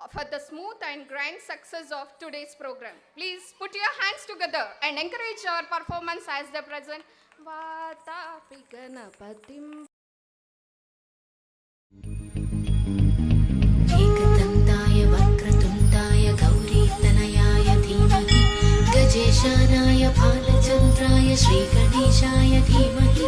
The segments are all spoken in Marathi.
for the smooth and grand success of today's program. Please put your hands together and encourage our performance as the present. Vatapi Ganapatim. एकदन्ताय वक्रतुण्डाय गौरीतनयाय धीमहि गजेशानाय भालचन्द्राय श्रीगणेशाय धीमहि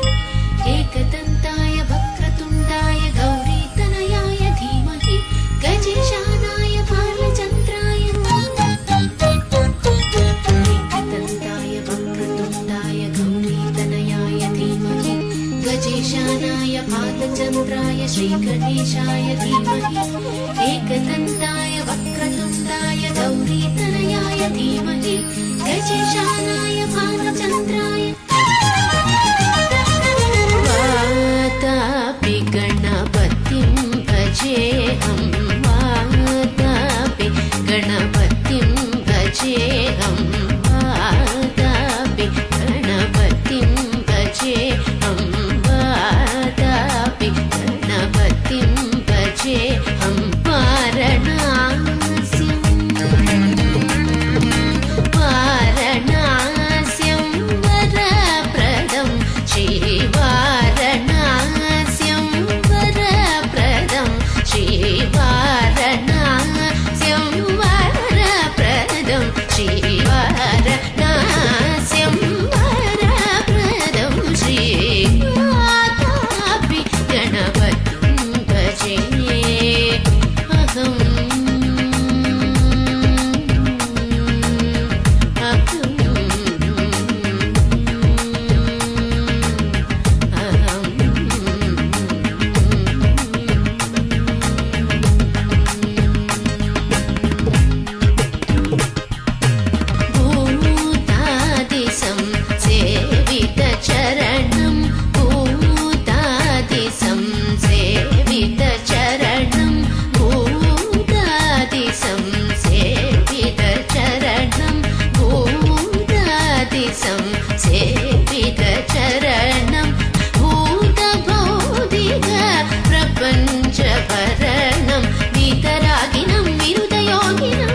एकदन्ताय वक्रतुण्डाय गौरीतनयाय धीमहि गजेशानाय भालचन्द्राय एकदन्ताय वक्रतुण्डाय गौरीतनयाय धीमहि गजेशानाय भालचन्द्राय श्रीगणेशाय धीमहि एकदन्ताय वक्रतुण्डाय गौरीतनयाय धीमहि गजेशानाय भालचन्द्राय वातापि गणपतिं भजेऽहं वातापि गणपतिं भजेऽहं वातापि गणपतिं भजेऽहं वातापि गणपतिं भजेऽहं वारणास्यं वरप्रदं श्रीवारणास्यं वरप्रदं श्रीवारणास्यं वरप्रदं श्रीवारणास्यं वरप्रदं श्रीवातापि गणपतिं भजे भूतादिसं सेवितचरणं भूतादिसं सेवितचरणं भूतादिसं सेवितचरणं भूतादिसं सेवितचरणं भूतभौतिक प्रपञ्चभरणं वीतरागिनं विरुदयोगिनं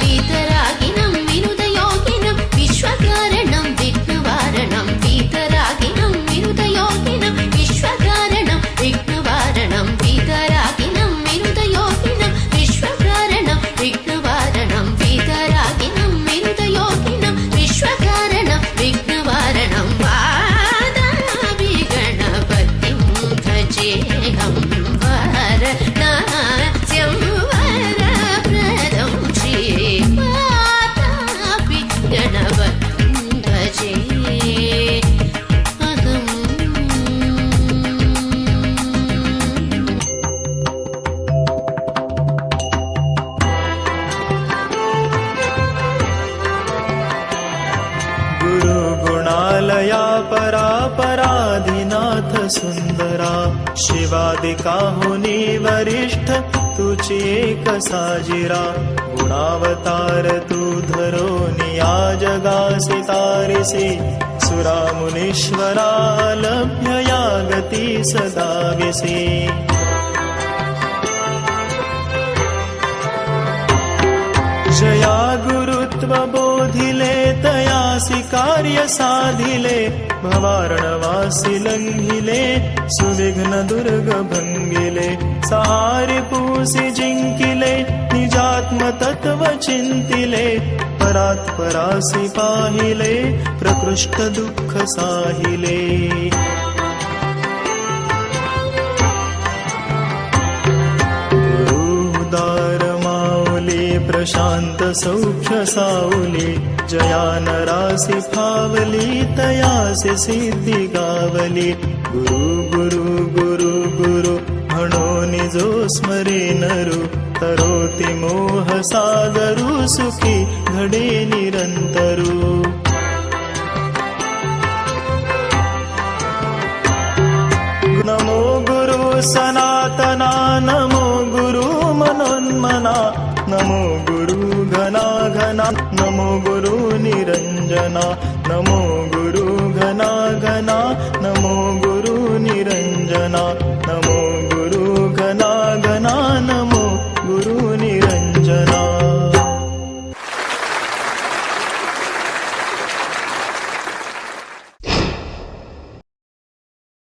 वीतरागिनं विरुदयोगिनं विश्वकारणं विघ्नवारणं वीतरागिनं विरुदयोगिनं विश्वकारणं विघ्नवारणं वीतरागिनं विरुदयोगिनं विश्वकारणं विघ्नवारणं वीतरागिनं विरुदयोगिनं विश्वकारणं विघ्नवारणं वादापि गणपतिं भजेऽहं वारणास्यं वरप्रदं श्रीवातापि गणपतिं भजे गुरुगुणालया परापराधिनाथ सुंदरा शिवादिका होनी वरिष्ठ तुझी एक साजिरा गुणावतार तू धरो निया जगासी तारिसी सुरा मुनीश्वरा लभ्य यागती सदाविसी जया गुरुत्व बोधिले तयासी कार्य साधिले भवारणवासी लंघिले सुविघ्न दुर्ग भंगिले सहारि पूसी जिंकिले निजात्म तत्व चिंतिले परात् परासी पाहिले प्रकृष्ट दुःख साहिले प्रशांत सौख्य सावली जया नरासी फावली तयासी सिद्धी गावली गुरु गुरु गुरु गुरु म्हणोनि जो स्मरे नरु तरोति मोह सागरु सुखी घडे निरंतरु नमो गुरु सनातना नमो गुरु मनोन्मना नमो गुरु घना घना नमो गुरु निरंजना नमो गुरु घना घना नमो गुरु निरंजना